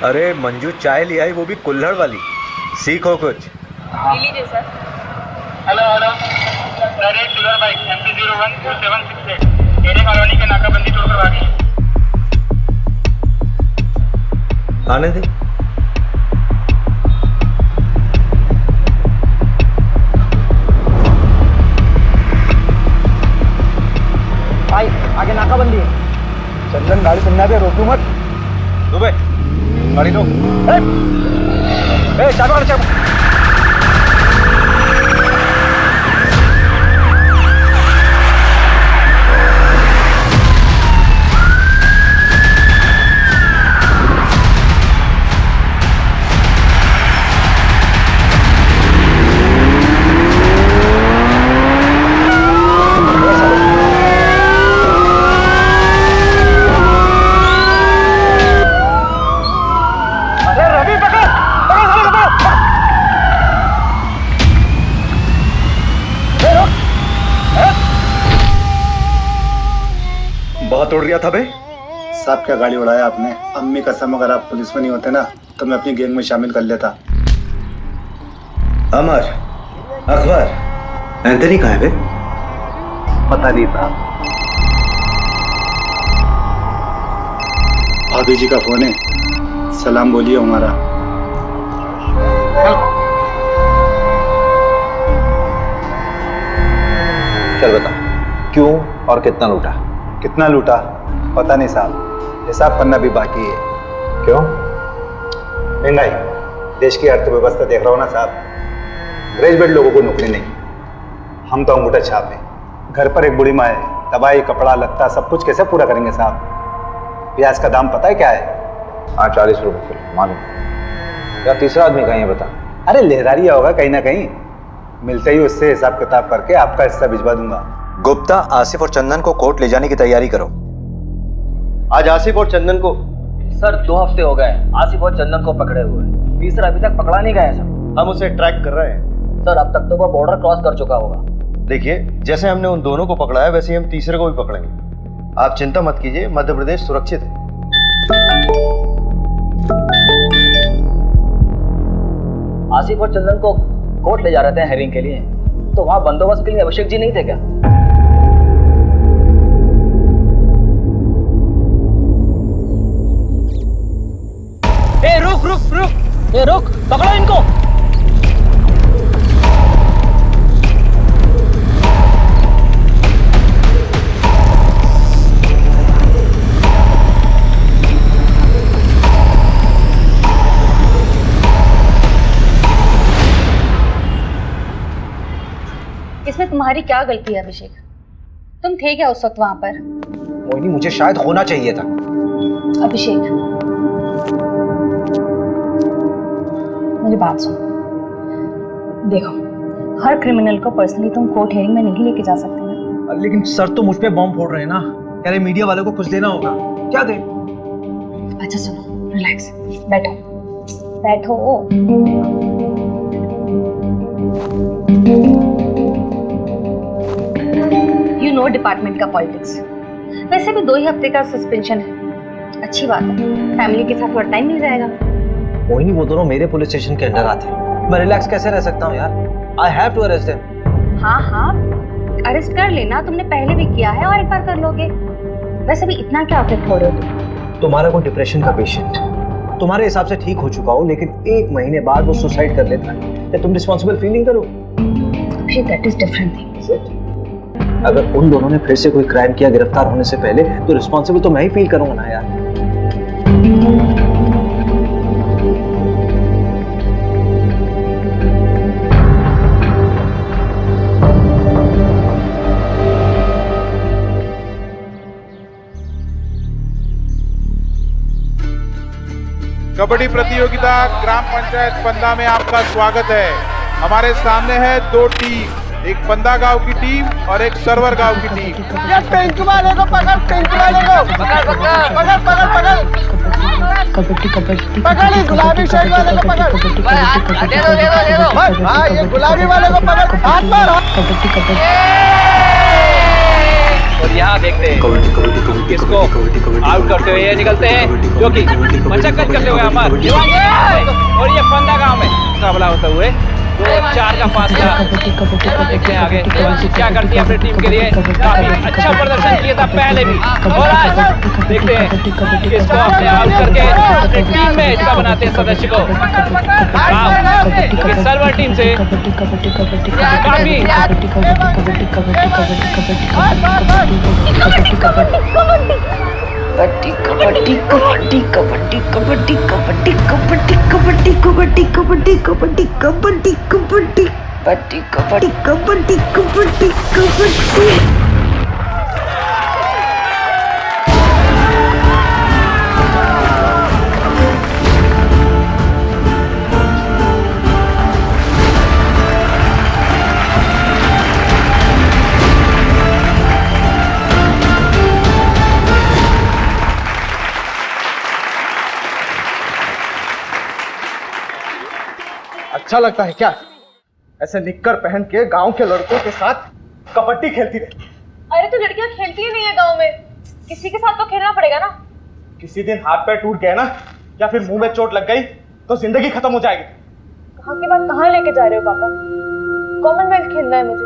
अरे मंजू चाय ले आई, वो भी कुल्हड़ वाली। सीखो कुछ। ले लीजिए sir. Hello direct tour bike MP012768 array colony के नाकाबंदी तोड़कर भागी। आने दे। भाई आगे नाकाबंदी है। चंदन गाड़ी चलना दे, रोको मत। दुबे गाड़ी लो। चालू कर चालू। बहुत उड़ रहा था बे। साहब क्या गाड़ी उड़ाया आपने। अम्मी कसम, अगर आप पुलिस में नहीं होते ना तो मैं अपनी गैंग में शामिल कर लेता। अमर, अकबर, एंथनी कहाँ है बे? पता नहीं था। भाभी जी का फोन है, सलाम बोलिए हमारा। चल बता, क्यों और कितना लूटा? कितना लूटा पता नहीं साहब, हिसाब करना भी बाकी है। क्यों? महंगाई, देश की अर्थव्यवस्था देख रहा हूँ ना साहब। ग्रेजुएट लोगों को नौकरी नहीं, हम तो अंगूठा छाप हैं। घर पर एक बूढ़ी माँ है, दवाई कपड़ा लत्ता सब कुछ कैसे पूरा करेंगे साहब। प्याज का दाम पता है क्या है? हाँ 40 रुपये किलो मालूम। या तीसरा आदमी कहीं है बता। अरे लहरारिया होगा कहीं ना कहीं। मिलते ही उससे हिसाब किताब करके आपका हिस्सा भिजवा दूंगा। गुप्ता, आसिफ और चंदन को कोर्ट ले जाने की तैयारी करो। आज आसिफ और चंदन को सर 2 हफ्ते हो गए आसिफ और चंदन को पकड़े हुए। तीसरा अभी तक पकड़ा नहीं गया है सर। हम उसे ट्रैक कर रहे हैं। सर अब तक तो वो बॉर्डर क्रॉस कर चुका होगा। देखिए, जैसे हमने उन दोनों को पकड़ा है वैसे ही हम तीसरे को भी पकड़ेंगे। आप चिंता मत कीजिए, मध्य प्रदेश सुरक्षित है। आसिफ और चंदन को कोर्ट ले जा रहे थे हेयरिंग के लिए, तो वहां बंदोबस्त के लिए अभिषेक जी नहीं थे क्या? ए रुक रुक रुक, ए रुक, पकड़ो इनको। इसमें तुम्हारी क्या गलती है अभिषेक? तुम थे क्या उस वक्त वहां पर? मोहिनी, मुझे शायद होना चाहिए था। अभिषेक मेरी बात सुनो। देखो, हर क्रिमिनल को पर्सनली तुम कोर्ट हियरिंग में नहीं लेके जा सकते ना। लेकिन सर तो मुझ पे बॉम्ब फोड़ रहे हैं ना। कह रहे मीडिया वालों को कुछ देना होगा। क्या दे? अच्छा सुनो, रिलैक्स, बैठो बैठो। यू नो डिपार्टमेंट का पॉलिटिक्स। वैसे भी 2 ही हफ्ते का सस्पेंशन है, अच्छी बात है। फैमिली के साथ थोड़ा टाइम मिल जाएगा। मोहिनी, वो दोनों मेरे पुलिस स्टेशन के अंडर आते हैं। मैं रिलैक्स कैसे रह सकता हूँ यार? I have to arrest them. हाँ हाँ, अरेस्ट कर लेना, तुमने पहले भी किया है और एक बार कर लोगे। वैसे भी इतना क्या अफेक्ट हो रहे हो तुम? तुम्हारा कोई डिप्रेशन का पेशेंट तुम्हारे हिसाब से ठीक हो चुका हो, लेकिन 1 महीने बाद वो सुसाइड कर लेता है, क्या तुम रिस्पॉन्सिबल फीलिंग करो? That is different thing. अगर उन दोनों ने फिर से कोई क्राइम किया गिरफ्तार होने से पहले, तो रिस्पॉन्सिबल तो मैं ही फील करूंगा ना यार। कबड्डी प्रतियोगिता ग्राम पंचायत पंदा में आपका स्वागत है। हमारे सामने है 2 टीम, एक पंदा गांव की टीम और एक सरवर गांव की टीम। ये पिंक वाले को पकड़, पिंक वाले को पकड़ पकड़ पकड़ पकड़ पकड़ कबड्डी कबड्डी पकड़, गुलाबी शर्ट वाले को पकड़। दे दो दे दो दे दो। हाँ, ये गुलाबी वाले को पकड़, हाथ मार। कबड्डी कबड्डी और यहाँ देखते हैं किसको आउट करते हुए ये निकलते हैं, जो कि मशक्कत करते हुए अमर और ये फंदा गांव में मुकाबला होते हुए 2-4 का फासला। देखते हैं आगे क्या करती है अपनी टीम के लिए। काफी अच्छा प्रदर्शन किया था पहले भी, और आज देखते हैं किसको अपने आउट करके अपनी टीम में हिस्सा बनाते हैं सदस्य को। सर्वर टीम से काफी कबड्डी कबड्डी कबड्डी कबड्डी कबड्डी कबड्डी कबड्डी कबड्डी कबड्डी कबड्डी कबड्डी कबड्डी कबड्डी कबड्डी कबड्डी कबड्डी कबड्डी। अच्छा लगता है क्या ऐसे निक्कर पहन के गांव के लड़कों के साथ कबड्डी खेलती रहे? अरे तो लड़कियां खेलती ही नहीं है गांव में, किसी के साथ तो खेलना पड़ेगा ना। किसी दिन हाथ पैर टूट गए ना या फिर मुंह में चोट लग गई तो जिंदगी खत्म हो जाएगी। कहाँ की बात कहाँ लेके जा रहे हो पापा? कॉमनवेल्थ खेलना है मुझे,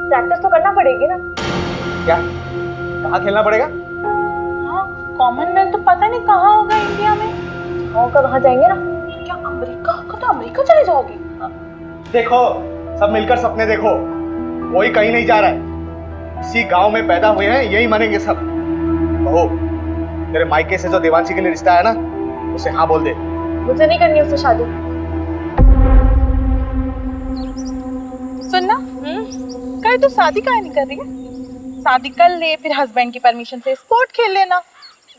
प्रैक्टिस तो करना पड़ेगी ना। क्या कहाँ खेलना पड़ेगा? हाँ, कॉमनवेल्थ तो पता नहीं कहाँ होगा इंडिया में। होगा वहाँ जाएंगे ना। क्या अमेरिका का? तो अमेरिका चले जाओगे? देखो सब मिलकर सपने देखो, कोई कहीं नहीं जा रहा है, इसी गांव में पैदा हुए हैं, यही मानेंगे सब। बहू तेरे मायके से जो देवांशी के लिए रिश्ता है ना, उसे हाँ बोल दे। मुझे नहीं करनी उससे शादी। सुनना, कल तो शादी काहे नहीं कर रही है? शादी कर ले, फिर हस्बैंड की परमिशन से स्पोर्ट खेल लेना।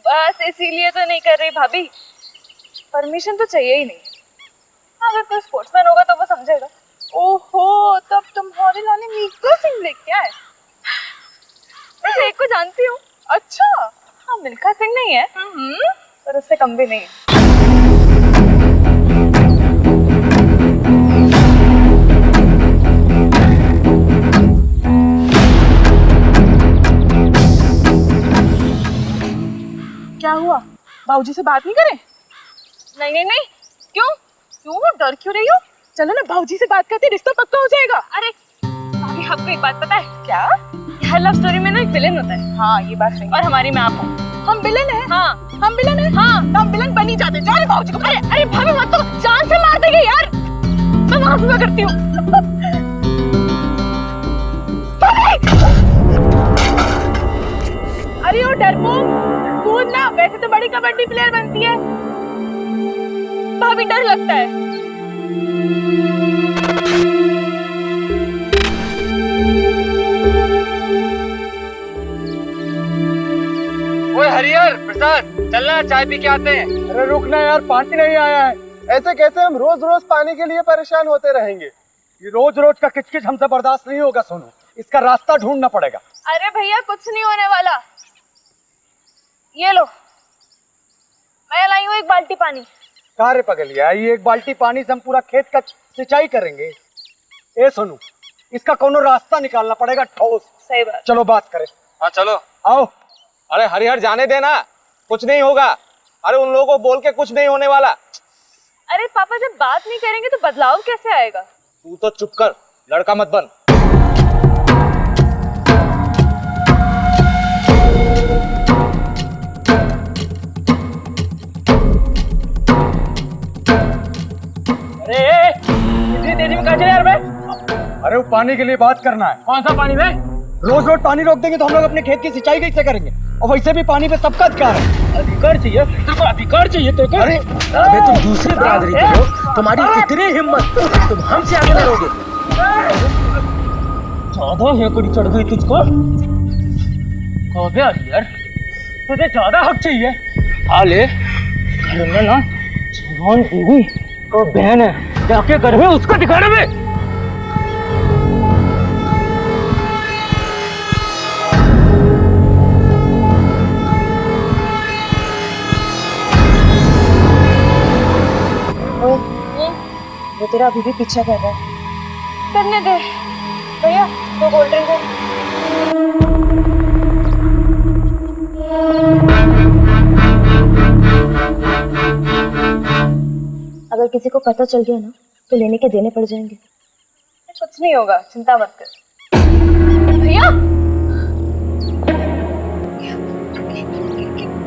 बस इसीलिए तो नहीं कर रही भाभी, परमिशन तो चाहिए ही नहीं। अगर कोई स्पोर्ट्समैन होगा तो वो समझेगा। ओहो, तब तुम्हारे लाने मिल्खा सिंह लेके आए। मैं एक को जानती हूँ। अच्छा, हाँ, मिल्खा सिंह नहीं है पर उससे कम भी नहीं है। क्या हुआ? बाबूजी से बात नहीं करे? नहीं नहीं नहीं, क्यों क्यों डर क्यों रही हो? चलो ना, बाबूजी से बात करते रिश्ता पक्का हो जाएगा। अरे भाभी, आपको एक बात पता है क्या? हर लव स्टोरी में ना एक विलेन होता है। हाँ, ये बात सही। और हमारी में आप हो। हम विलेन हैं? हाँ, हम विलेन हैं? हाँ, तो हम विलेन बन ही जाते। जा रहे बाबूजी को। अरे अरे भाभी मत, तो जान से मार देंगे यार। मैं वहां सुबह करती हूँ। अरे ओ डरपोक, कूद ना, वैसे तो बड़ी कबड्डी प्लेयर बनती है। भाभी डर लगता है। ओए हरिहर प्रसाद, चलना चाय पी के आते हैं। अरे रुकना यार, पानी नहीं आया है। ऐसे कैसे हम रोज रोज पानी के लिए परेशान होते रहेंगे? ये रोज रोज का किचकिच हमसे बर्दाश्त नहीं होगा सोनू, इसका रास्ता ढूंढना पड़ेगा। अरे भैया कुछ नहीं होने वाला, ये लो मैं लाई हूँ एक बाल्टी पानी। कार्य पगलिया, ये एक बाल्टी पानी से हम पूरा खेत का सिंचाई करेंगे? ए सोनू, इसका कोनो रास्ता निकालना पड़ेगा ठोस। सही बात। चलो बात करें। हाँ चलो। आओ। अरे हरिहर जाने देना, कुछ नहीं होगा। अरे उन लोगों को बोल के कुछ नहीं होने वाला। अरे पापा, जब बात नहीं करेंगे तो बदलाव कैसे आएगा? तू तो चुप कर, लड़का मत बन। इतनी तेजी में कहाँ चले यार? मैं अरे वो पानी के लिए बात करना है। कौन सा पानी में? रोज रोज पानी रोक देंगे तो हम लोग अपने खेत की सिंचाई कैसे करेंगे? और वैसे भी पानी पे सबका अधिकार है। अधिकार चाहिए तुमको? अधिकार चाहिए तो अरे अबे तुम दूसरी बरादरी के हो, तुम्हारी कितनी हिम्मत, तुम हमसे आगे लड़ोगे? ज्यादा हेकड़ी चढ़ गई तुझको। कौन यार, तुझे ज्यादा हक चाहिए। आ ले, घर में ना जवान बीवी और बहन है, जाके घर में उसको दिखा रहे। वो तेरा अभी भी पीछा कर रहा है। करने दे भैया, तो कोल्ड ड्रिंक दे। अगर किसी को पता चल गया ना तो लेने के देने पड़ जाएंगे। कुछ नहीं होगा, चिंता मत कर। भैया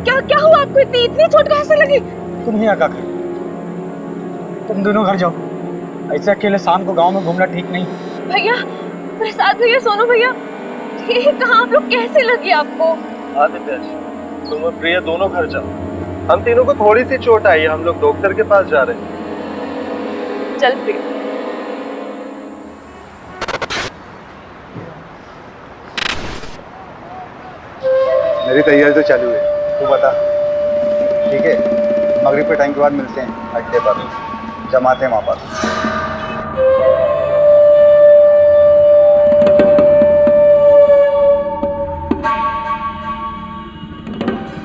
क्या क्या हुआ आपको? इतनी चोट कहाँ से लगी? तुम यहाँ क्या कर, तुम दोनों घर जाओ। ऐसे अकेले शाम को गांव में घूमना ठीक नहीं। भैया, प्रसाद भैया, सोनू भैया, ये कहाँ आप लोग कैसे लगी आपको? आदित्य, तुम और प्रिया दोनों घर जाओ। हम तीनों को थोड़ी सी चोट आई है, हम लोग डॉक्टर के पास जा रहे हैं। चल प्रिया। मेरी तैयारी तो चालू है, तू बता। ठीक है, मगरिब के टाइम के बाद मिलते हैं अड्डे पर, जमाते हैं वहाँ पर।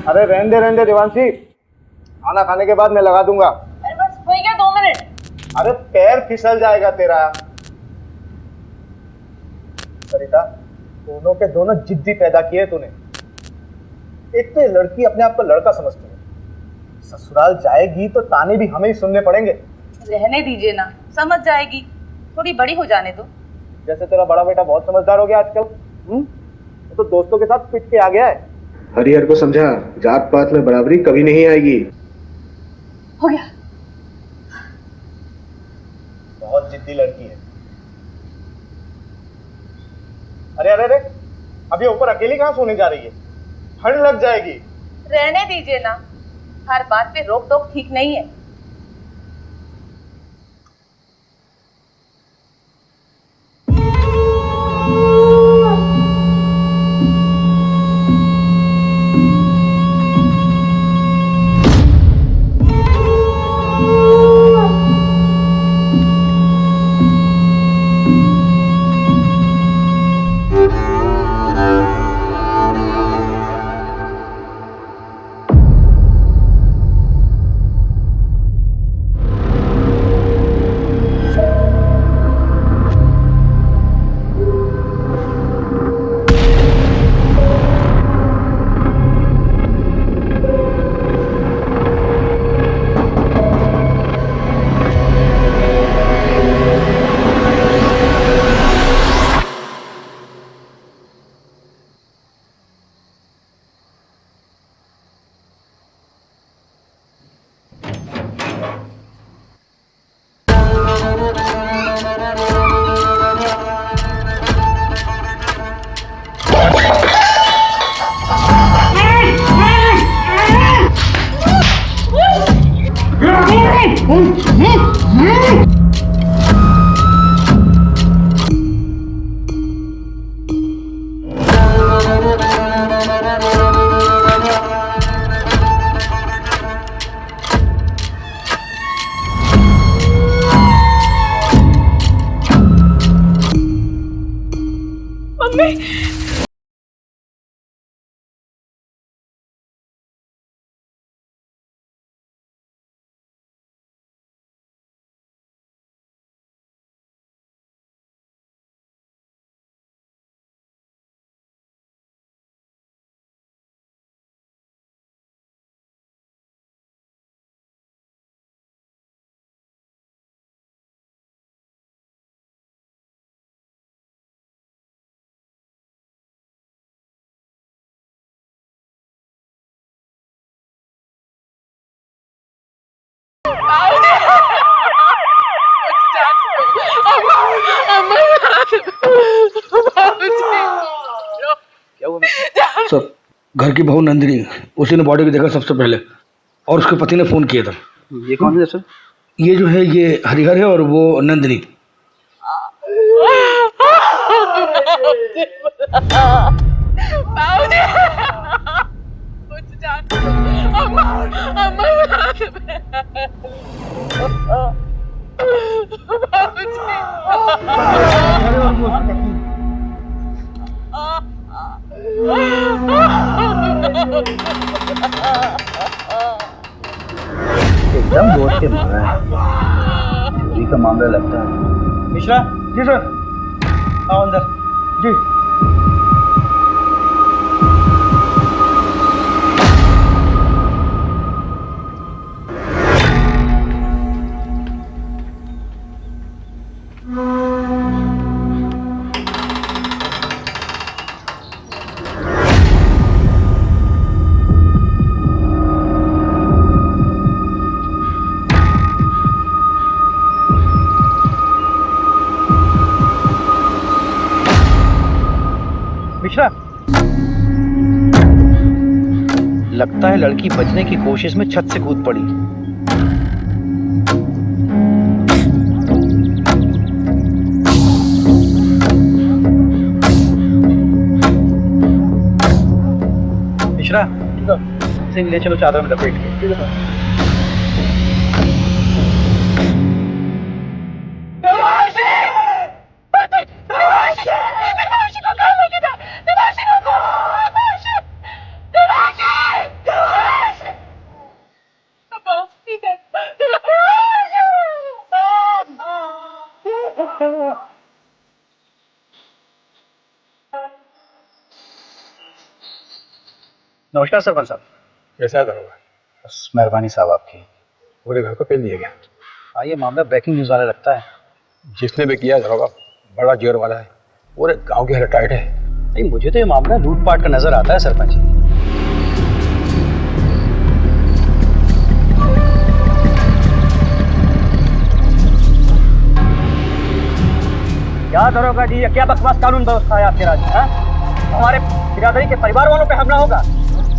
अरे रहने दे देवांशी, खाना खाने के बाद मैं लगा दूंगा। अरे बस हो गया 2 मिनट। अरे पैर फिसल जाएगा तेरा। सरिता, दोनों के दोनों जिद्दी पैदा किए तूने। एक तो ये लड़की अपने आप को लड़का समझती है, ससुराल जाएगी तो ताने भी हमें ही सुनने पड़ेंगे। रहने दीजिए ना, समझ जाएगी, थोड़ी बड़ी हो जाने दो। जैसे तेरा बड़ा बेटा बहुत समझदार हो गया आजकल। तो दोस्तों के साथ पिट के आ गया है। हरिहर को समझा, जात पात में बराबरी कभी नहीं आएगी। हो गया। बहुत जिद्दी लड़की है। अरे अरे अरे, अभी ऊपर अकेली कहाँ सोने जा रही है? ठंड लग जाएगी। रहने दीजिए ना, हर बात पे रोक टोक ठीक नहीं है। सर, घर की बहू नंदिनी, उसी ने बॉडी को देखा सबसे पहले और उसके पति ने फोन किया था। ये कौन है सर? ये जो है ये हरिहर है और वो नंदिनी। एकदम बोझ के मारा है, चोरी का मामला लगता है। मिश्रा जी सर, आओ अंदर जी। मिश्रा, लगता है लड़की बचने की कोशिश में छत से कूद पड़ी। मिश्रा, सिंह ले चलो चादर में लपेट के। नमस्कार सरपंच साहब। कैसा है दरोगा? बस मेहरबानी साहब आपकी। पूरे घर को पेल दिया गया। हाँ, ये मामला ब्रेकिंग न्यूज़ वाला लगता है। जिसने भी किया दरोगा बड़ा जोर वाला है, पूरे गांव की हालत टाइट है। नहीं, मुझे तो ये मामला लूटपाट का नजर आता है सरपंच जी। क्या दरोगा जी, ये क्या बकवास कानून व्यवस्था है आपके राज्य में? हमारे बिरादरी के परिवार वालों पे हमला होगा,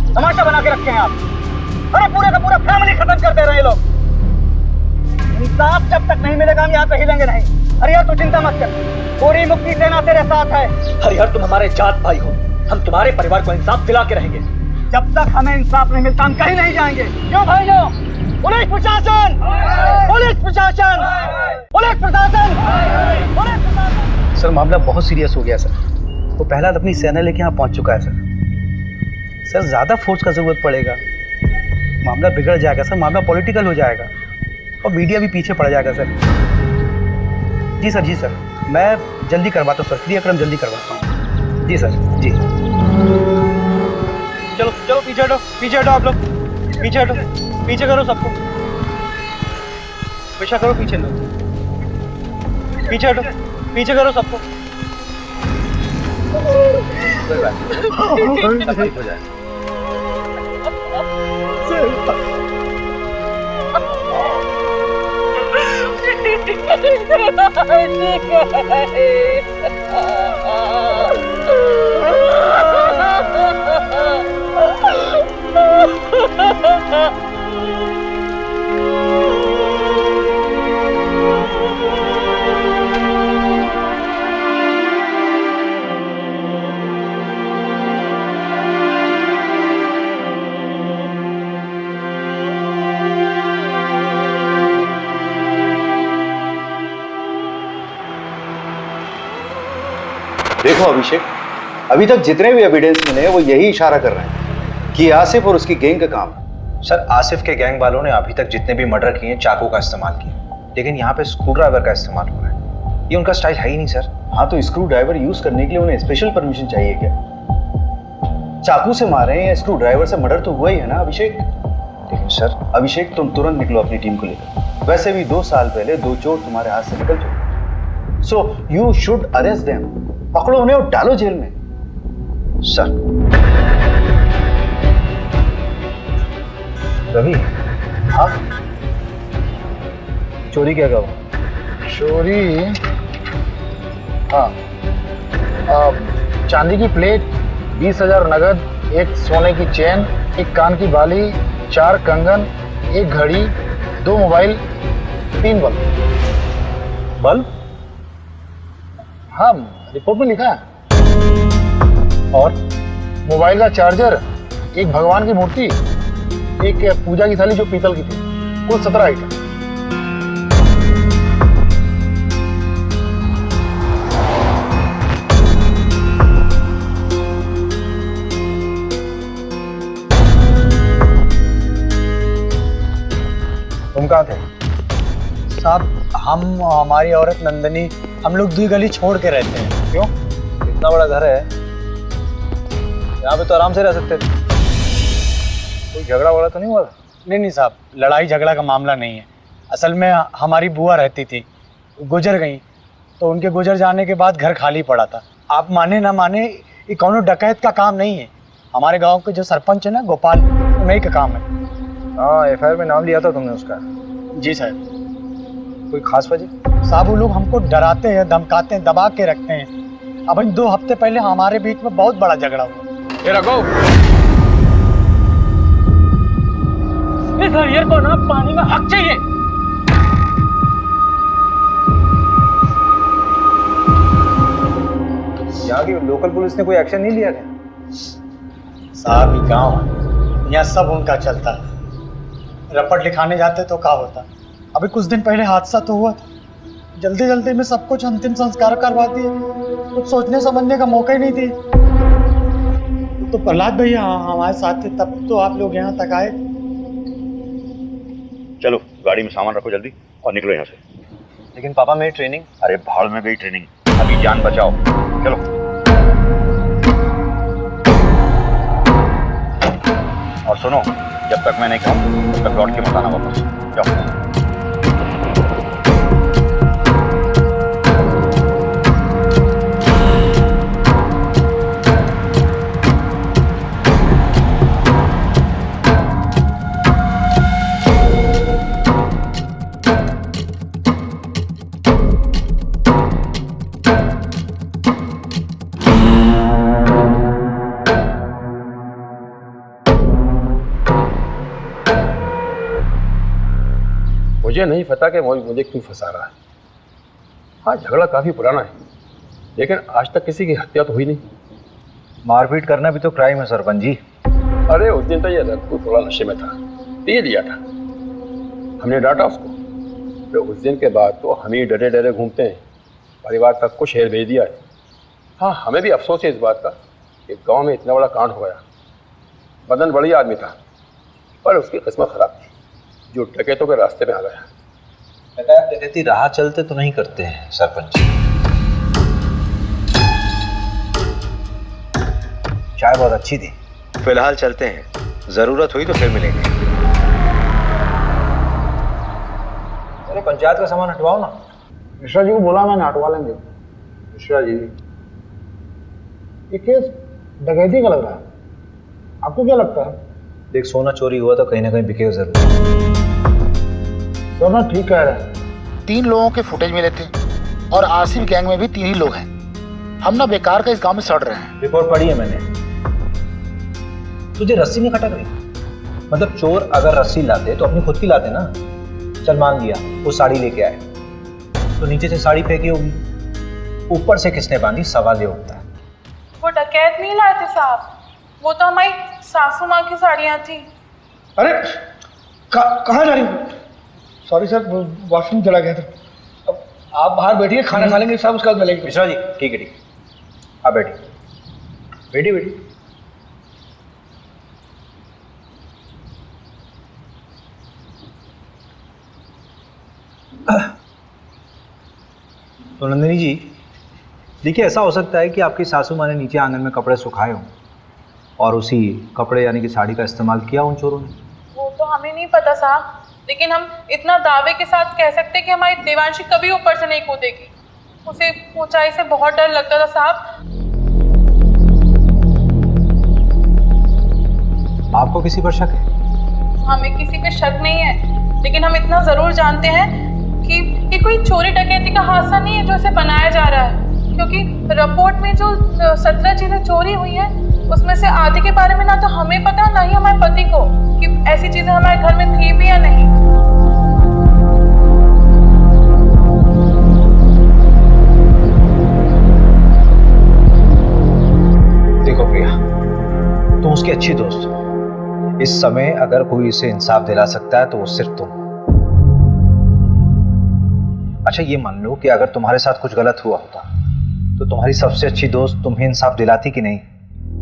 तमाशा बना के रखे हैं आप। अरे पूरे का पूरा फैमिली खत्म कर दे रहे हैं लोग। इंसाफ जब तक नहीं मिलेगा हम यहाँ पे हिलेंगे नहीं। हरिहर तू चिंता मत कर, पूरी मुक्ति सेना तेरे साथ है। हरिहर तुम हमारे जात भाई हो, हम तुम्हारे परिवार को इंसाफ दिला के रहेंगे। जब तक हमें इंसाफ नहीं मिलता हम कहीं नहीं जाएंगे। क्यों भाइयों? पुलिस प्रशासन, पुलिस प्रशासन, पुलिस प्रशासन, पुलिस प्रशासन। सर मामला बहुत सीरियस हो गया सर। वो पहला अपनी सेना लेके यहाँ पहुंच चुका है सर। सर ज्यादा फोर्स का जरूरत पड़ेगा, मामला बिगड़ जाएगा सर, मामला पॉलिटिकल हो जाएगा और मीडिया भी पीछे पड़ जाएगा सर। जी सर, जी सर, मैं जल्दी करवाता हूँ सर, क्रियाक्रम जल्दी करवाता हूँ। जी सर, जी। चलो चलो पीछे हटो, पीछे हटो आप लोग, पीछे हटो, पीछे करो सबको, पीछे करो, पीछे लो, पीछे हटो, पीछे करो सबको। कोई बात नहीं, सब ठीक हो जाएगा। देखो अभिषेक, अभी तक जितने भी एविडेंस मिले हैं वो यही इशारा कर रहे हैं कि आसिफ और उसकी गैंग का काम है। सर आसिफ के गैंग वालों ने अभी तक जितने भी मर्डर किए हैं चाकू का इस्तेमाल किया, लेकिन यहाँ पे स्क्रू ड्राइवर का इस्तेमाल हो रहा है। ये उनका स्टाइल है ही नहीं सर। हाँ तो स्क्रू ड्राइवर यूज करने के लिए उन्हें स्पेशल परमिशन चाहिए क्या? चाकू से मारे या स्क्रू ड्राइवर से मर्डर तो हुआ ही है ना अभिषेक। लेकिन सर अभिषेक तुम तुरंत निकलो अपनी टीम को लेकर। वैसे भी 2 साल पहले 2 चोर तुम्हारे हाथ से निकल चुके, so you should arrest them. पकड़ो उन्हें और डालो जेल में। सर रवि, हाँ चोरी क्या कहो? चोरी, हाँ, चांदी की प्लेट, 20,000 नगद, एक सोने की चेन, एक कान की बाली, 4 कंगन, एक घड़ी, 2 मोबाइल, 3 बल्ब। बल्ब? हाँ रिपोर्ट में लिखा है। और मोबाइल का चार्जर, एक भगवान की मूर्ति, एक पूजा की थाली जो पीतल की थी, कुल 17 आइटम। तुम कहाँ थे? साहब हम, हमारी औरत नंदनी, हम लोग 2 गली छोड़ के रहते हैं। क्यों? इतना बड़ा घर है, यहाँ पे तो आराम से रह सकते थे। कोई झगड़ा वगड़ा तो नहीं हुआ? नहीं साहब, लड़ाई झगड़ा का मामला नहीं है। असल में हमारी बुआ रहती थी, गुजर गई, तो उनके गुजर जाने के बाद घर खाली पड़ा था। आप माने ना माने, ये कौनो डकैत का काम नहीं है। हमारे गांव के जो सरपंच है ना गोपाल, उन्हीं का काम है। हाँ एफआईआर में नाम लिया था तुमने उसका? जी साहब। कोई खास वजह? साहब वो लोग हमको डराते हैं, धमकाते हैं, दबा के रखते हैं। अब 2 हफ्ते पहले हमारे बीच में बहुत बड़ा झगड़ा हुआ। ये रखो। इस हरियर को ना पानी में हक चाहिए। यहाँ की लोकल पुलिस ने कोई एक्शन नहीं लिया क्या? साहब ये गाँव है, यहाँ सब उनका चलता है। रपट लिखाने जाते तो क्या होता। अभी कुछ दिन पहले हादसा तो हुआ था, जल्दी जल्दी में सब कुछ अंतिम संस्कार करवा दिए, कुछ सोचने समझने का मौका ही नहीं दिए। तो प्रहलाद भैया हमारे साथ थे, तब तो आप लोग यहाँ तक आए। चलो गाड़ी में सामान रखो जल्दी और निकलो यहाँ से। लेकिन पापा मेरी ट्रेनिंग। अरे भाड़ में गई ट्रेनिंग, अभी जान बचाओ। चलो। और सुनो, जब तक मैं नहीं कहूँ तब तक लौट के मत आना वापस। जाओ। मुझे नहीं पता कि मुझे क्यों फंसा रहा है। हाँ, झगड़ा काफी पुराना है, लेकिन आज तक किसी की हत्या तो हुई नहीं। मारपीट करना भी तो क्राइम है सरपंच जी। अरे उस दिन तो ये लड़का थोड़ा नशे में था, पी लिया था, हमने डांटा उसको। तो उस दिन के बाद तो हम ही डरे डरे घूमते हैं, परिवार तक को शहर भेज दिया है। हाँ, हमें भी अफसोस है इस बात का कि गांव में इतना बड़ा कांड हो गया। मदन बढ़िया आदमी था, पर उसकी किस्मत खराब थी, जो डकैतों के रास्ते में आ गया। डकैती राह चलते तो नहीं करते हैं सरपंच जी। चाय बहुत अच्छी थी। फिलहाल चलते हैं, जरूरत हुई तो फिर मिलेंगे। अरे पंचायत का सामान हटवाओ ना। मिश्रा जी को बोला मैंने, हटवा लेंगे। मिश्रा जी, ये केस डकैती का लग रहा है, आपको क्या लगता है? देख, सोना चोरी हुआ तो कहीं ना कहीं बिकेगा जरूर। सर ना ठीक कह रहे हैं। 3 लोगों के फुटेज मिले थे और आसिफ गैंग में भी 3 ही लोग हैं। हम ना बेकार का इस गांव में सड़ रहे हैं। रिपोर्ट पढ़ी है मैंने। तुझे रस्सी नहीं खटक रही? मतलब चोर अगर रस्सी लाते तो अपनी खुद की लाते ना। चल मान लिया वो साड़ी लेके आए, तो नीचे से साड़ी फेंकी होगी, ऊपर से किसने बांधी, सवाल ये उठता है। वो डकैत नहीं लाए थे साहब, वो तो हमारी सासू माँ की साड़ियाँ थी। अरे कहाँ जा रही हो? सॉरी सर, वॉशरूम चला गया था। अब आप बाहर बैठिए, खाना खा लेंगे सब, उसके बाद मिलेंगे। मिश्रा जी ठीक है, आप बैठिए। बैठिए। तो नंदिनी जी, देखिए ऐसा हो सकता है कि आपकी सासू माँ ने नीचे आंगन में कपड़े सुखाए हों और उसी कपड़े यानी कि साड़ी का इस्तेमाल किया उन चोरों ने। वो तो हमें नहीं पता साहब, लेकिन हम इतना दावे के साथ कह सकते हैं कि हमारी देवांशी कभी ऊपर से नहीं कूदेगी। उसे ऊंचाई से बहुत डर लगता था साहब। आपको किसी पर शक है? हमें किसी पे शक नहीं है, लेकिन हम इतना जरूर जानते हैं कि ये कोई चोरी डकैती का हादसा नहीं है जो इसे बनाया जा रहा है, क्योंकि रिपोर्ट में जो 17 चीजें चोरी हुई हैं उसमें से आधे के बारे में ना तो हमें पता ना ही हमारे पति को कि ऐसी चीजें हमारे घर में थी भी या नहीं। देखो प्रिया, तुम उसकी अच्छी दोस्त हो। इस समय अगर कोई इसे इंसाफ दिला सकता है तो वो सिर्फ तुम। अच्छा ये मान लो कि अगर तुम्हारे साथ कुछ गलत हुआ होता तो तुम्हारी सबसे अच्छी दोस्त तुम्हें इंसाफ दिलाती कि नहीं?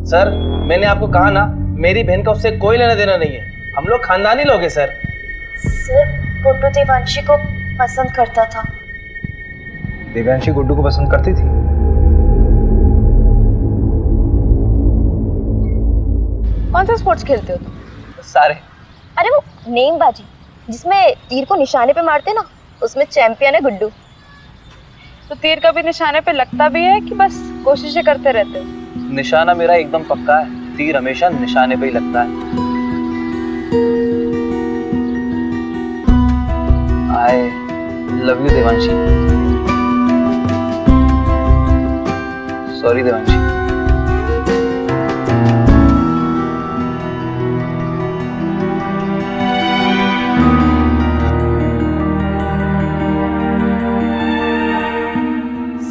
सर मैंने आपको कहा ना, मेरी बहन का उससे कोई लेना देना नहीं है, हम लोग खानदानी लोग हैं सर। सर गुड्डू देवांशी को पसंद करता था। देवांशी गुड्डू को पसंद करती थी? कौन सा स्पोर्ट्स खेलते हो तुम? सारे। अरे वो नेमबाजी जिसमें तीर को निशाने पे मारते ना, उसमें चैंपियन है गुड्डू। तो तीर कभी निशाने पे लगता भी है कि बस कोशिशें करते रहते हो? निशाना मेरा एकदम पक्का है, तीर हमेशा निशाने पे ही लगता है। I love you Devanshi. Sorry Devanshi.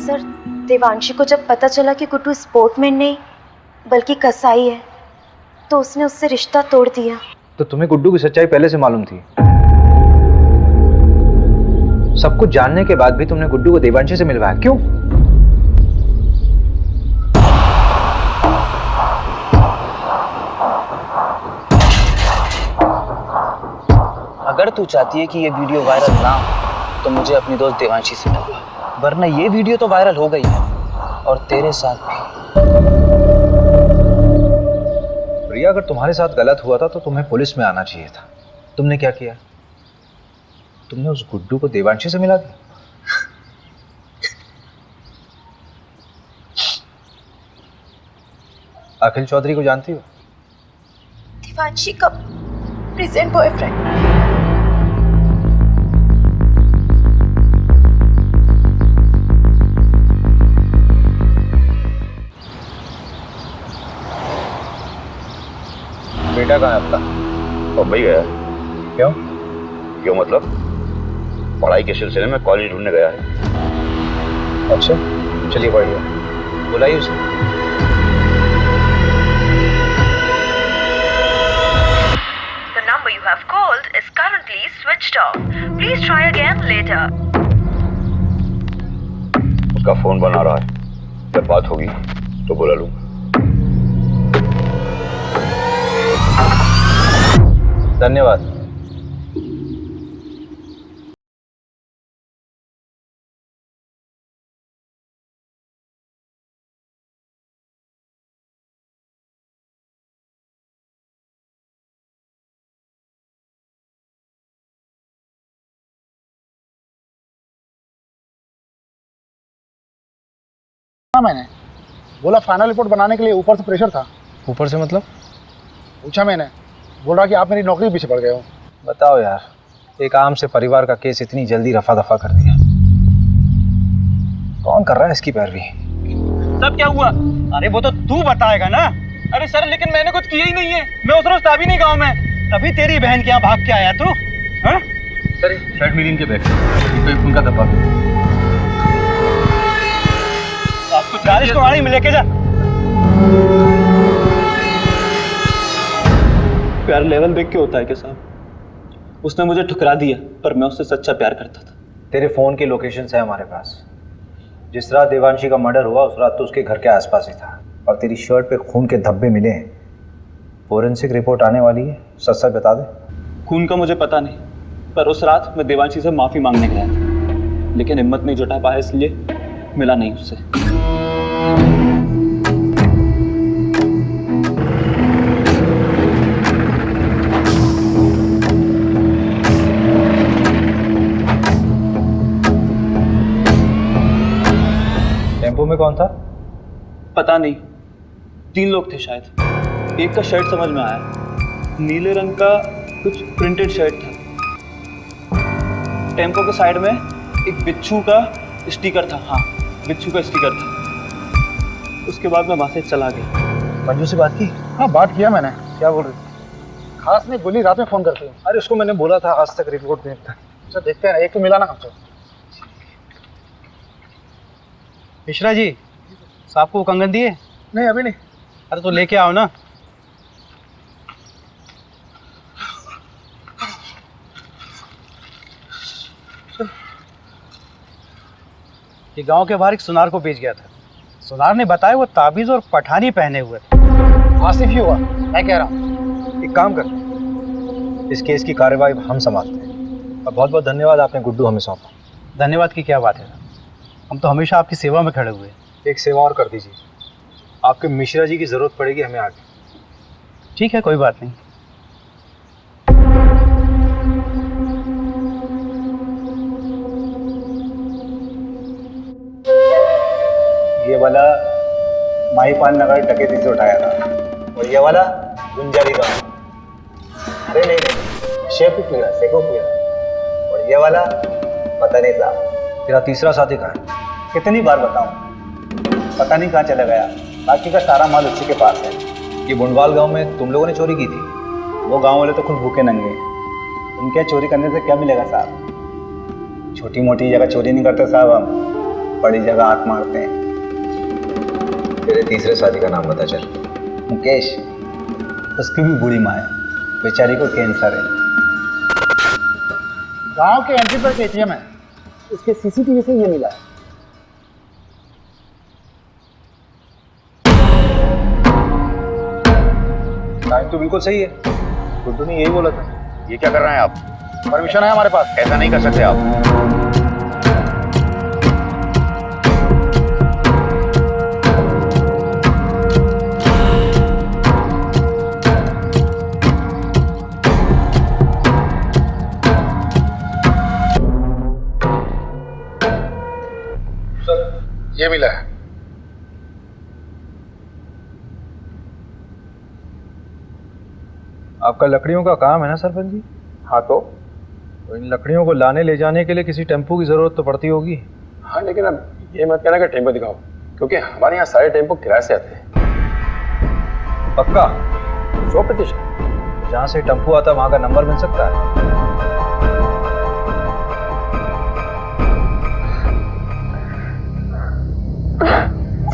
Sir, Devanshi को जब पता चला कि गुड्डू स्पोर्टमैन नहीं बल्कि कसाई है तो उसने उससे रिश्ता तोड़ दिया। तो तुम्हें गुड्डू की सच्चाई पहले से मालूम थी? सब कुछ जानने के बाद भी तुमने गुड्डू को देवांशी से मिलवाया, क्यों? अगर तू चाहती है कि ये वीडियो वायरल ना हो तो मुझे अपनी दोस्त देवांशी से मिलवा, वरना ये वीडियो तो वायरल हो गई है और तेरे साथ भी। प्रिया, अगर तुम्हारे साथ गलत हुआ था तो तुम्हें पुलिस में आना चाहिए था। तुमने क्या किया? तुमने उस गुड्डू को देवांशी से मिला दिया। अखिल चौधरी को जानती हो? देवांशी का प्रेजेंट बॉयफ्रेंड। बेटा कहाँ है अपना? मुंबई गया है। क्यों? क्यों मतलब पढ़ाई के सिलसिले में कॉलेज ढूंढने गया है। अच्छा, चलिए बढ़िया, बुलाइए उसे। The number you have called is currently switched off. Please try again later. उसका फोन बना रहा है, जब बात होगी तो बुला लूंगा। धन्यवाद। मैंने बोला फाइनल रिपोर्ट बनाने के लिए ऊपर से प्रेशर था। ऊपर से मतलब? पूछा मैंने, बोल रहा कि आप मेरी नौकरी पीछे पड़ गए हो। बताओ यार, एक आम से परिवार का केस इतनी जल्दी रफा दफा कर दिया। कौन कर रहा है इसकी पैरवी? सब क्या हुआ? अरे वो तो तू बताएगा ना। अरे सर, लेकिन मैंने कुछ किया ही नहीं है। मैं उस रोज था भी नहीं गाँव में, तभी तेरी बहन के यहाँ भाग के आया तू। सर, शर्ट मिलीन के बैग तो उनका दबा आपको 40 को गाड़ी में लेके जा। प्यार लेवल देख के होता है क्या साहब? उसने मुझे ठुकरा दिया, पर मैं उससे सच्चा प्यार करता था। तेरे फोन की लोकेशन है हमारे पास। जिस रात देवांशी का मर्डर हुआ उस रात तो उसके घर के आसपास ही था, और तेरी शर्ट पे खून के धब्बे मिले हैं। फोरेंसिक रिपोर्ट आने वाली है, सच सच बता दे। खून का मुझे पता नहीं, पर उस रात मैं देवांशी से माफी मांगने गया था, लेकिन हिम्मत नहीं जुटा पाया, इसलिए मिला नहीं उससे। टेम्पो में कौन था? पता नहीं, 3 लोग थे शायद। एक का शर्ट समझ में आया, नीले रंग का कुछ प्रिंटेड शर्ट था। टेम्पो के साइड में एक बिच्छू का स्टिकर था। हाँ, बिच्छू का स्टिकर था। उसके बाद मैं वहां से चला गया। मंजू से बात की? हाँ, बात किया मैंने। क्या बोल रही? खास नहीं बोली, रात में फोन करती हूँ। अरे उसको मैंने बोला था आज तक रिपोर्ट देखता। अच्छा, देखते हैं, एक तो मिला ना हमसे। मिश्रा जी, साहब को कंगन दिए? नहीं, अभी नहीं। अरे तो लेके आओ ना। ये गांव के बाहर एक सुनार को बेच गया था। सुनार ने बताया वो ताबीज और पठानी पहने हुए थे। आसिफ ही हुआ, मैं कह रहा हूँ। एक काम कर, इस केस की कार्रवाई हम संभालते हैं। और बहुत बहुत धन्यवाद, आपने गुड्डू हमें सौंपा। धन्यवाद की क्या बात है, हम तो हमेशा आपकी सेवा में खड़े हुए। एक सेवा और कर दीजिए, आपके मिश्रा जी की जरूरत पड़ेगी हमें आगे। ठीक है, कोई बात नहीं। ये वाला माई पान नगर डकैती से उठाया था, और ये वाला गुंजारी गांव। अरे नहीं, शेखुपुरा, और ये वाला पता नहीं साहब। तेरा तीसरा साथी कहाँ है? कितनी बार बताऊं? पता नहीं कहाँ चला गया। बाकी का सारा माल उसी के पास है। ये बुंडवाल गांव में तुम लोगों ने चोरी की थी? वो गांव वाले तो खुद भूखे नंगे, उनके चोरी करने से क्या मिलेगा साहब? छोटी मोटी जगह चोरी नहीं करते साहब, हम बड़ी जगह आंख मारते हैं। तेरे तीसरे साथी का नाम बता चल। मुकेश, उसकी भी बूढ़ी माँ है, बेचारी को कैंसर है। गांव के एंट्री पर एटीएम है, उसके सीसीटीवी से ये मिला है। टाइम तो बिल्कुल सही है, गुड्डू ने यही बोला था। ये क्या कर रहे हैं आप? परमिशन है हमारे पास। ऐसा नहीं कर सकते आप। ये मिला है। आपका लकड़ियों का काम है ना सरपंच जी? हाँ तो इन लकड़ियों को लाने ले जाने के लिए किसी टेम्पो की जरूरत तो पड़ती होगी। हाँ, लेकिन अब ये मत कहना कि टेम्पो दिखाओ, क्योंकि हमारे यहाँ सारे टेम्पो किराए से आते हैं। पक्का? 100%। जहाँ से टेम्पो आता है वहाँ का नंबर मिल सकता है?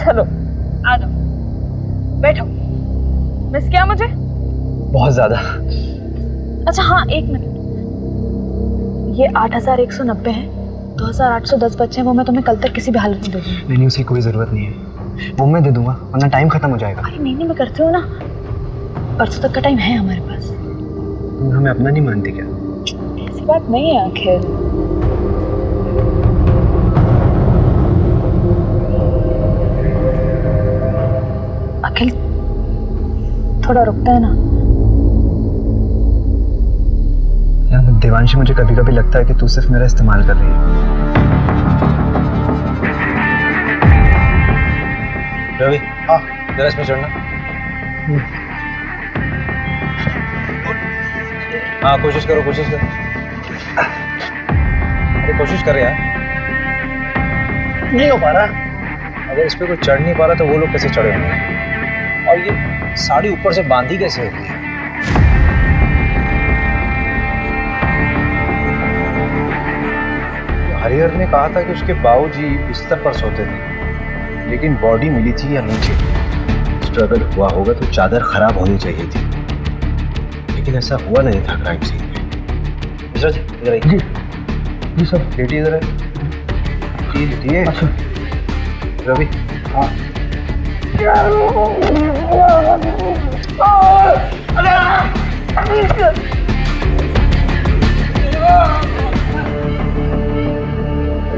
चलो आ जाओ, बैठो। मिस किया मुझे? बहुत ज्यादा। अच्छा हाँ, एक मिनट, ये 8190 है, 2810 बच्चे हैं, वो मैं तुम्हें कल तक किसी भी हालत में दे दूंगी। नहीं, उसे कोई जरूरत नहीं है, वो मैं दे दूंगा, वरना टाइम खत्म हो जाएगा। अरे नहीं, मैं करती हूँ ना, परसों तक का टाइम है हमारे पास। तुम हमें अपना नहीं मानती क्या? ऐसी बात नहीं है आखिर। अखिल थोड़ा रुकता है ना यार, देवांशी मुझे कभी कभी लगता है कि तू सिर्फ मेरा इस्तेमाल कर रही है। रवि, हाँ जरा इसमें चढ़ना। हाँ कोशिश करो, कोशिश करो। अरे कोशिश कर यार। नहीं हो पा रहा। अगर इस पे कोई चढ़ नहीं पा रहा तो वो लोग कैसे चढ़े होंगे? और ये साड़ी ऊपर से बांधी कैसे होती है? हरिहर ने कहा था कि उसके बाबूजी बिस्तर पर सोते थे, लेकिन बॉडी मिली थी या नीचे। स्ट्रगल हुआ होगा तो चादर खराब होनी चाहिए थी, लेकिन ऐसा हुआ नहीं था क्राइम सीन में। मिश्रा जी इधर आइए। जी सर। लेटी इधर है। लेटिए। अच्छा। रवि। हाँ।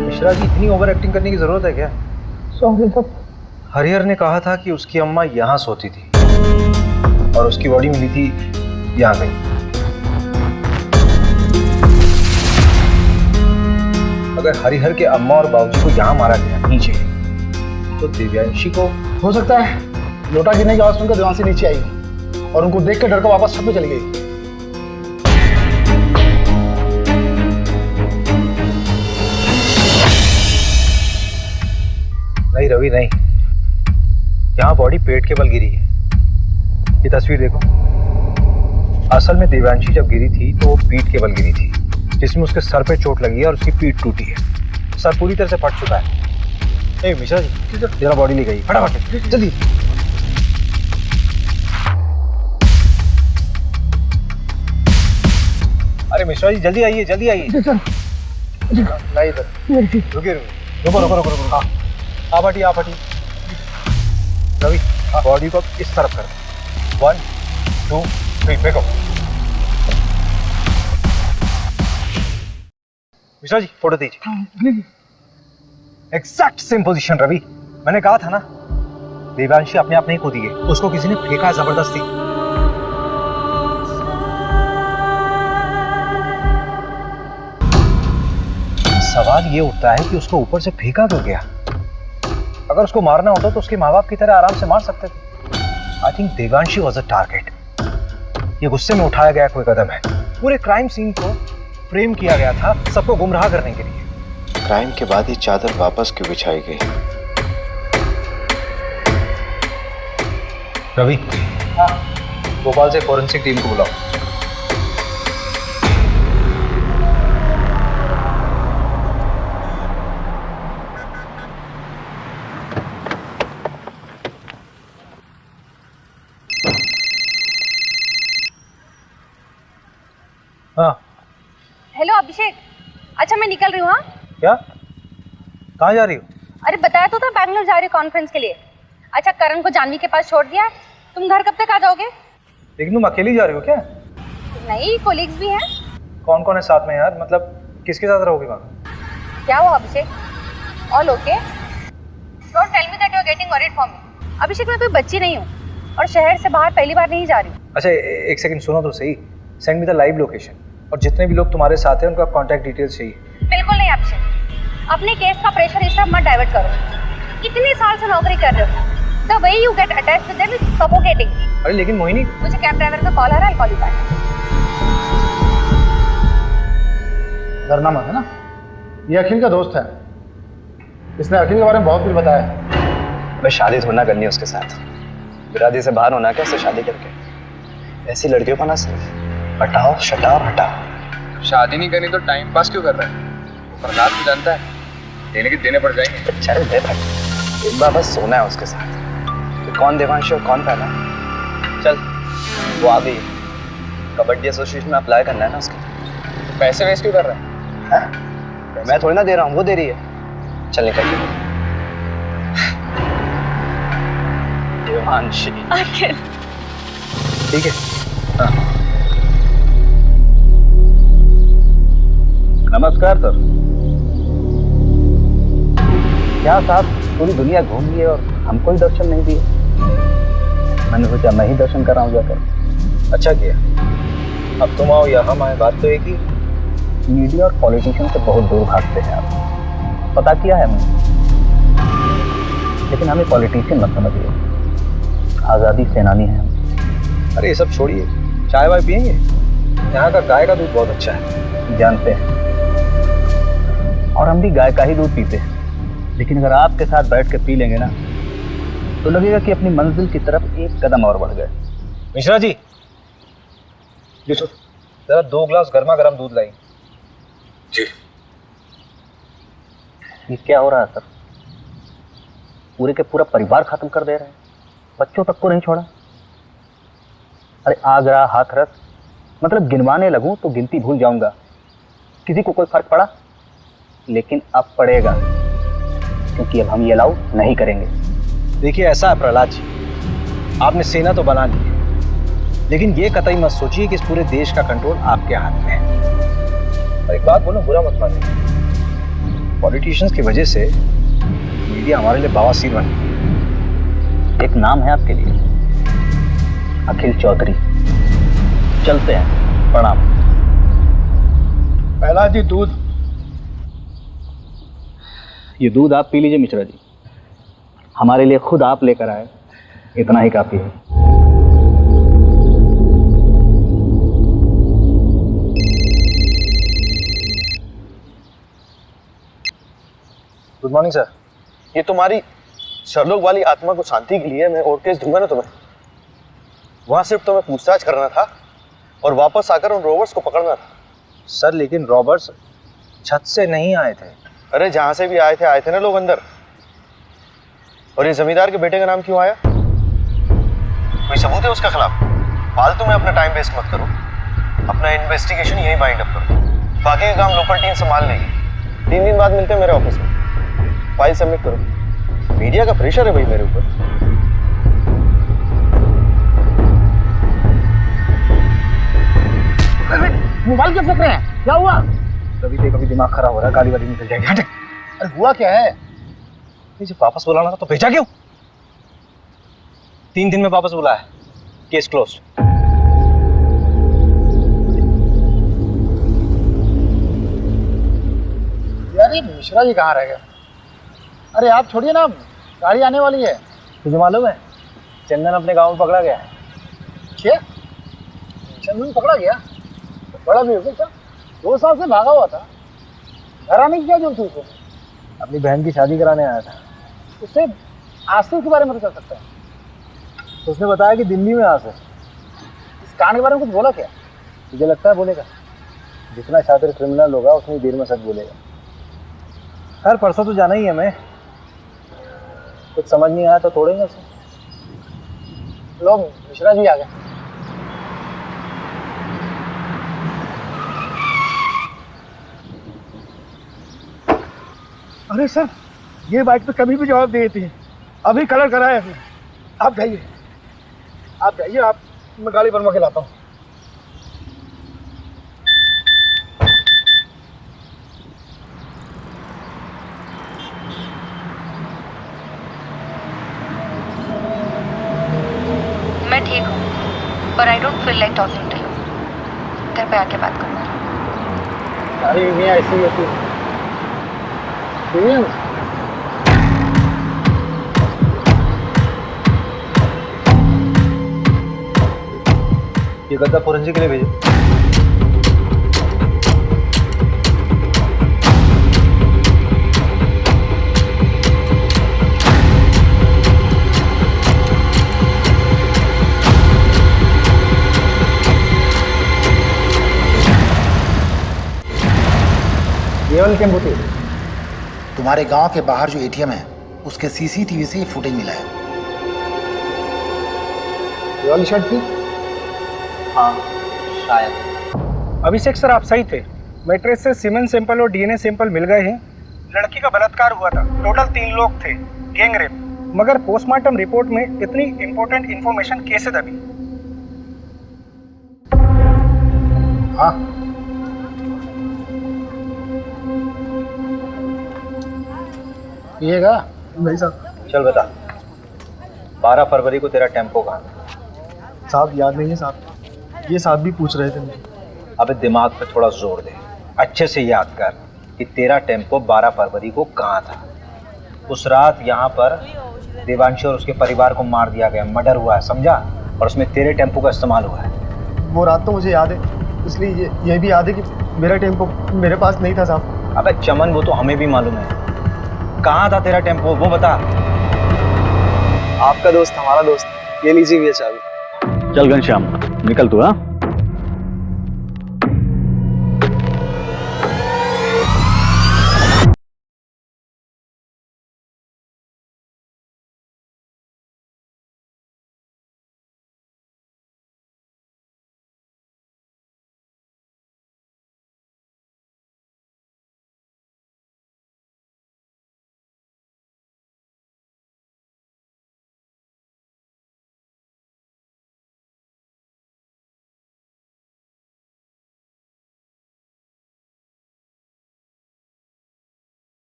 मिश्रा जी, इतनी ओवर एक्टिंग करने की जरूरत है क्या? Sorry sir. हरिहर ने कहा था कि उसकी अम्मा यहाँ सोती थी और उसकी बॉडी मिली थी यहाँ कहीं। अगर हरिहर के अम्मा और बाबूजी को यहाँ मारा गया नीचे, तो दिव्यांशी को हो सकता है लोटा गिरने की आवाज सुनकर देवांशी नीचे आई और उनको देख कर डर कर वापस छत में चली गई। नहीं रवि नहीं, यहाँ बॉडी पेट के बल गिरी है। ये तस्वीर देखो। असल में दिव्यांशी जब गिरी थी तो वो पीठ के बल गिरी थी, जिसमें उसके सर पे चोट लगी है और उसकी पीठ टूटी है। सर पूरी तरह से फट चुका है। ए मिश्रा जी, जरा बॉडी ले गई, फटाफट जल्दी। अरे मिश्रा जी जल्दी आइए, जल्दी आइए। नहीं इधर रुकिए, रुको रुको रुको रुको। हाँ आप हटिए, आप हटिए। रवि बॉडी को इस तरफ कर। 1 2 3 फेंको। मिश्रा जी फोटो दीजिए। Exact same position Ravi. मैंने कहा था ना, देवांशी अपने आप नहीं कूदी है, उसको किसी ने फेंका है जबरदस्ती। सवाल ये उठता है कि उसको ऊपर से फेंका क्यों गया? अगर उसको मारना होता तो उसके माँ बाप की तरह आराम से मार सकते थे। I think Devanshi was a target. ये गुस्से में उठाया गया कोई कदम है। पूरे क्राइम सीन को फ्रेम किया गया था सबको गुमराह करने के लिए। क्राइम के बाद ही चादर वापस क्यों बिछाई गई? रवि, भोपाल से फॉरेंसिक टीम को बुलाओ। हाँ, हेलो अभिषेक। अच्छा मैं निकल रही हूँ। हाँ, क्या? कहाँ जा रही हो? अरे बताया तो था बैंगलोर जा रही हूँ कॉन्फ्रेंस के लिए। अच्छा करण को जानवी के पास छोड़ दिया है। तुम घर कब तक आ जाओगे? लेकिन तुम अकेली जा रही हो क्या? नहीं, कोलिग्स भी हैं। कौन कौन है साथ में यार? मतलब किसके साथ रहोगे वहाँ? क्या हुआ Abhishek? All okay? Don't tell me that you are getting worried for me. Abhishek मैं कोई बच्ची नहीं हूँ और शहर से बाहर पहली बार नहीं जा रही हूँ। अच्छा एक सेकंड सुनो तो सही। Send me the live location और जितने भी लोग तुम्हारे साथ हैं उनका कांटेक्ट डिटेल्स चाहिए। बिल्कुल नहीं अभिषेक, अपने केस का प्रेशर इस तरफ मत डाइवर्ट करो। इतने साल से नौकरी कर रहे हो। The way you get attached with them is suffocating. अरे लेकिन मोहिनी, मुझे कैब ड्राइवर का कॉल आ रहा है, I'll call you back. डरना मत है ना, ये अखिल का दोस्त है। इसने अखिल के बारे में बहुत कुछ बताया है। मैं शादी थोड़ा ना करनी है उसके साथ। बिरादरी से बाहर होना क्या उससे शादी करके? ऐसी लड़कियों को ना सिर्फ हटाओ शटाओ हटाओ। शादी नहीं करनी तो टाइम पास क्यों कर रहा है? प्रहलाद भी जानता है देने के देने पड़ जाएंगे। चल दे भाई, एक बार बस सोना है उसके साथ। तो कौन देवांशी और कौन पहला? चल वो आ गई। कबड्डी एसोसिएशन में अप्लाई करना है ना उसके। तो पैसे वेस्ट क्यों कर रहा है? मैं थोड़ी ना दे रहा हूँ, वो दे रही है। चल निकल देवांशी। अखिल ठीक है। हाँ। नमस्कार सर। क्या साहब पूरी दुनिया घूम लिए और हमको ही दर्शन नहीं दिए? मैंने सोचा मैं ही दर्शन कर रहा हूँ जाकर। अच्छा किया। अब तुम आओ या हम आए, बात तो एक ही। मीडिया और पॉलिटिशियन से बहुत दूर भागते हैं आप, पता किया है हमने। लेकिन हमें पॉलिटिशियन मत समझिए, आज़ादी सेनानी हैं हम। अरे ये सब छोड़िए, चाय वाय पियेंगे? यहाँ का गाय का दूध बहुत अच्छा है। जानते हैं, और हम भी गाय का ही दूध पीते हैं। लेकिन अगर आपके साथ बैठ के पी लेंगे ना तो लगेगा कि अपनी मंजिल की तरफ एक कदम और बढ़ गए। मिश्रा जी, जरा 2 ग्लास गर्मा गर्म दूध लाई। जी। ये क्या हो रहा है सर? पूरे के पूरा परिवार खत्म कर दे रहे हैं, बच्चों तक को नहीं छोड़ा। अरे आगरा हाथरस, मतलब गिनवाने लगूं तो गिनती भूल जाऊंगा। किसी को कोई फर्क पड़ा? लेकिन अब पड़ेगा, क्योंकि अब हम ये अलाउ नहीं करेंगे। देखिए ऐसा है प्रहलाद जी, आपने सेना तो बना ली है, लेकिन ये कतई मत सोचिए कि इस पूरे देश का कंट्रोल आपके हाथ में है। और एक बात बोलो, बुरा मत मानिए, पॉलिटिशियंस की वजह से मीडिया हमारे लिए बवासीर बन गई। एक नाम है आपके लिए, अखिल चौधरी। चलते हैं, प्रणाम। पहला जी दूध। ये दूध आप पी लीजिए मिश्रा जी, हमारे लिए खुद आप लेकर आए, इतना ही काफी है। Good morning sir. ये तुम्हारी शर्लोक वाली आत्मा को शांति के लिए मैं और केस दूंगा ना तुम्हें। वहां सिर्फ तुम्हें पूछताछ करना था और वापस आकर उन रॉबर्ट्स को पकड़ना था। सर लेकिन रॉबर्ट्स छत से नहीं आए थे। अरे जहां से भी आए थे ना लोग अंदर। और ये जमींदार के बेटे का नाम क्यों आया? कोई सबूत है उसके खिलाफ? फालतू में अपना टाइम वेस्ट मत करो, अपना इन्वेस्टिगेशन यही बाइंड अप करो। बाकी का काम लोकल टीम संभाल लेगी। 3 दिन बाद मिलते हैं मेरे ऑफिस में, फाइल सबमिट करो। मीडिया का प्रेशर है भाई मेरे ऊपर। मोबाइल क्यों फेंक रहे हैं? क्या हुआ? कभी दिमाग खराब हो रहा है, गाली वाली निकल जाएगी। हट। अरे हुआ क्या है? जब वापस बुलाना था तो भेजा क्यों? 3 दिन में वापस बुलाया, केस क्लोज। यार ये मिश्रा जी कहाँ रह गए? अरे आप छोड़िए ना, गाड़ी आने वाली है। तुझे मालूम है चंदन अपने गांव में पकड़ा गया है। क्या? चंदन पकड़ा गया? बड़ा भी हो गया। 2 साल से भागा हुआ था, घर आने की क्या जरूरत थी उसको? अपनी बहन की शादी कराने आया था। उससे आस्तीक के बारे में तो कर सकता है। तो उसने बताया कि दिल्ली में यहाँ से। इस कांड के बारे में कुछ बोला क्या? मुझे लगता है बोलेगा। जितना शातिर क्रिमिनल होगा उतनी देर में सच बोलेगा। खैर परसों तो जाना ही है। मैं कुछ समझ नहीं आया तो तोड़ेंगे उसे। लोग मिश्रा जी आ गए। अरे सर, ये बाइक पे कभी भी जवाब दे देती है। अभी कलर कराया है। आप जाइए, आप मैं गाड़ी बनवा के लाता हूँ। मैं ठीक हूँ, पर I don't feel like talking to you. घर पे आके बात करूँगी। सारी बीवियाँ ऐसी ही होती हैं। ये गद्दा फोरेंसिक के लिए भेजो। केवल टेम्पोटी। तुम्हारे गांव के बाहर जो एटीएम है उसके सीसीटीवी से ये फुटेज मिला है। ये वाली शर्ट थी? हाँ शायद। अभिषेक सर आप सही थे। मैट्रेस से सीमेंट सैंपल और डीएनए सैंपल मिल गए हैं। लड़की का बलात्कार हुआ था। टोटल 3 लोग थे, गैंग रेप। मगर पोस्टमार्टम रिपोर्ट में इतनी इंपॉर्टेंट इंफॉर्मेशन कैसे दबी? हाँ पिएगा? नहीं साहब। चल बता, 12 फरवरी को तेरा टेम्पो कहाँ था? साहब याद नहीं है साहब, ये साहब भी पूछ रहे थे मुझे। अबे दिमाग पे थोड़ा जोर दे, अच्छे से याद कर कि तेरा टेम्पो 12 फरवरी को कहाँ था। उस रात यहाँ पर देवांशी और उसके परिवार को मार दिया गया, मर्डर हुआ है, समझा? और उसमें तेरे टेम्पो का इस्तेमाल हुआ है। वो रात तो मुझे याद है, इसलिए ये भी याद है कि मेरा टेम्पो मेरे पास नहीं था साहब। अबे चमन, वो तो हमें भी मालूम है। कहाँ था तेरा टेम्पो, वो बता। आपका दोस्त हमारा दोस्त, ये लीजिए भैया चाबी। चल घनश्याम निकल तू। हाँ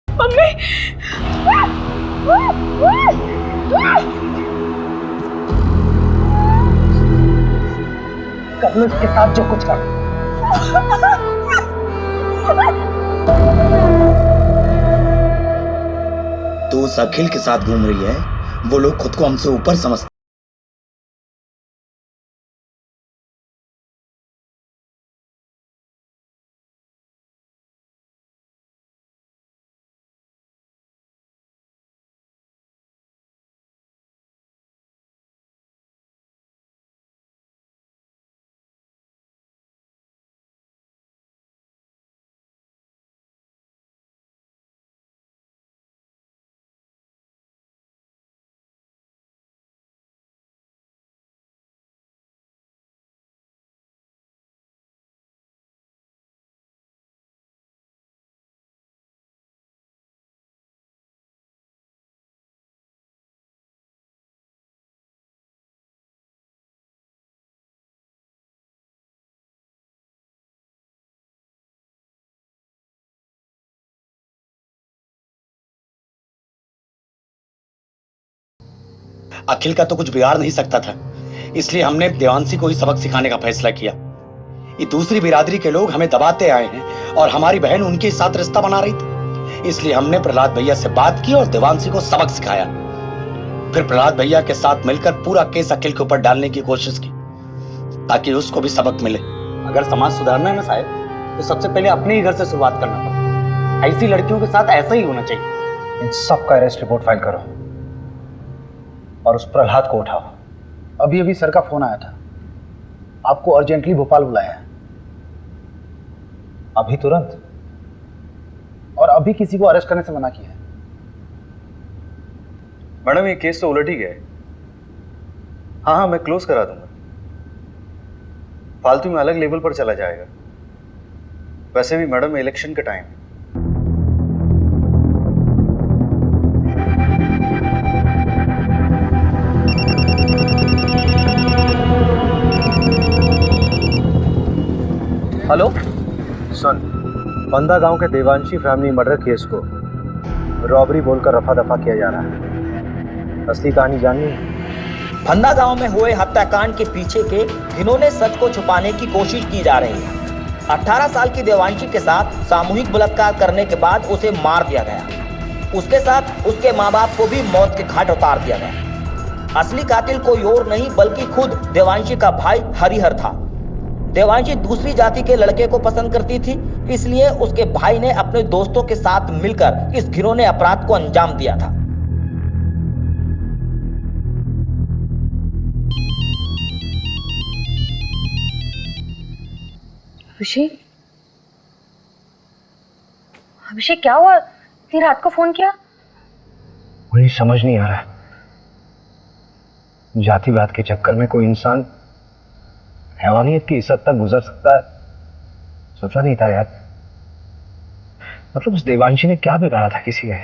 मम्मी कर लो इसके साथ जो कुछ कर। तो उस अखिल के साथ घूम रही है। वो लोग खुद को हमसे ऊपर समझते। अखिल का तो कुछ बिगाड़ नहीं सकता था, इसलिए हमने देवांशी को ही सबक सिखाने का फैसला किया। ये दूसरी बिरादरी के लोग हमें दबाते आए हैं और हमारी बहन उनके साथ रिश्ता बना रही थी, इसलिए हमने प्रहलाद भैया से बात की और देवांशी को सबक सिखाया। फिर प्रहलाद भैया के साथ मिलकर पूरा केस अखिल के ऊपर डालने की कोशिश की ताकि उसको भी सबक मिले। अगर समाज सुधारना है ना साहब, तो सबसे पहले अपने ही घर से शुरुआत करना पड़ेगा। ऐसी लड़कियों के साथ ऐसा ही होना चाहिए। इन सब का अरेस्ट रिपोर्ट फाइल करो और उस प्रहलाद को उठाओ अभी अभी सर का फोन आया था, आपको अर्जेंटली भोपाल बुलाया है। अभी तुरंत? और अभी किसी को अरेस्ट करने से मना किया है। मैडम ये केस तो उलट ही गया है। हाँ हाँ, मैं क्लोज करा दूंगा। फालतू में अलग लेवल पर चला जाएगा। वैसे भी मैडम इलेक्शन का टाइम है। हेलो, सुन, बंदा गांव के देवांशी फैमिली मर्डर केस को रॉबरी बोलकर रफा दफा किया जा रहा है। असली कहानी जाननी है? फंदा गांव में हुए हत्याकांड के पीछे के जिन्होंने सच को छुपाने की कोशिश की जा रही है। 18 साल की देवांशी के साथ सामूहिक बलात्कार करने के बाद उसे मार दिया गया। उसके साथ उसके माँ बाप को भी मौत के घाट उतार दिया गया। असली कातिल कोई और नहीं बल्कि खुद देवांशी का भाई हरिहर था। देवांशी दूसरी जाति के लड़के को पसंद करती थी, इसलिए उसके भाई ने अपने दोस्तों के साथ मिलकर इस घिनौने अपराध को अंजाम दिया था। अभिषेक, अभिषेक क्या हुआ? इतनी रात को फोन किया? मुझे समझ नहीं आ रहा है, जातिवाद के चक्कर में कोई इंसान हैवानियत की इस हद तक गुजर सकता है, सोचा नहीं था यार। मतलब उस देवांशी ने क्या बिगाड़ा था किसी का?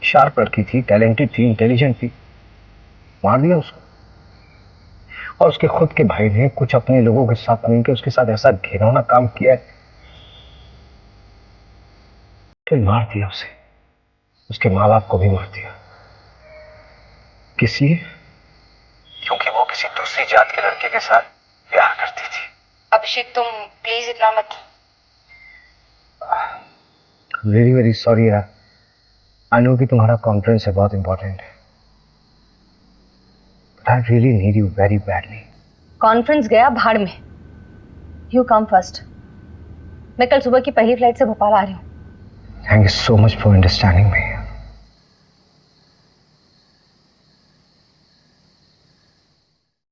शार्प लड़की थी, टैलेंटेड थी, इंटेलिजेंट थी, मार दिया उसको। और उसके खुद के भाई ने कुछ अपने लोगों के साथ मिलकर उसके साथ ऐसा घिनौना काम किया है कि मार दिया उसे, उसके माँ बाप को भी मार दिया। किस लिए? क्योंकि वो किसी दूसरी जात के लड़के के साथ प्यार करती थी। अभिषेक तुम प्लीज इतना मत। वेरी वेरी सॉरी यार। आई नो कि तुम्हारा कॉन्फ्रेंस है, बहुत इंपॉर्टेंट है, but I really need you very badly. Conference गया भाड़ में। You come first. मैं कल सुबह की पहली फ्लाइट से भोपाल आ रही हूँ। Thank you so much for understanding me.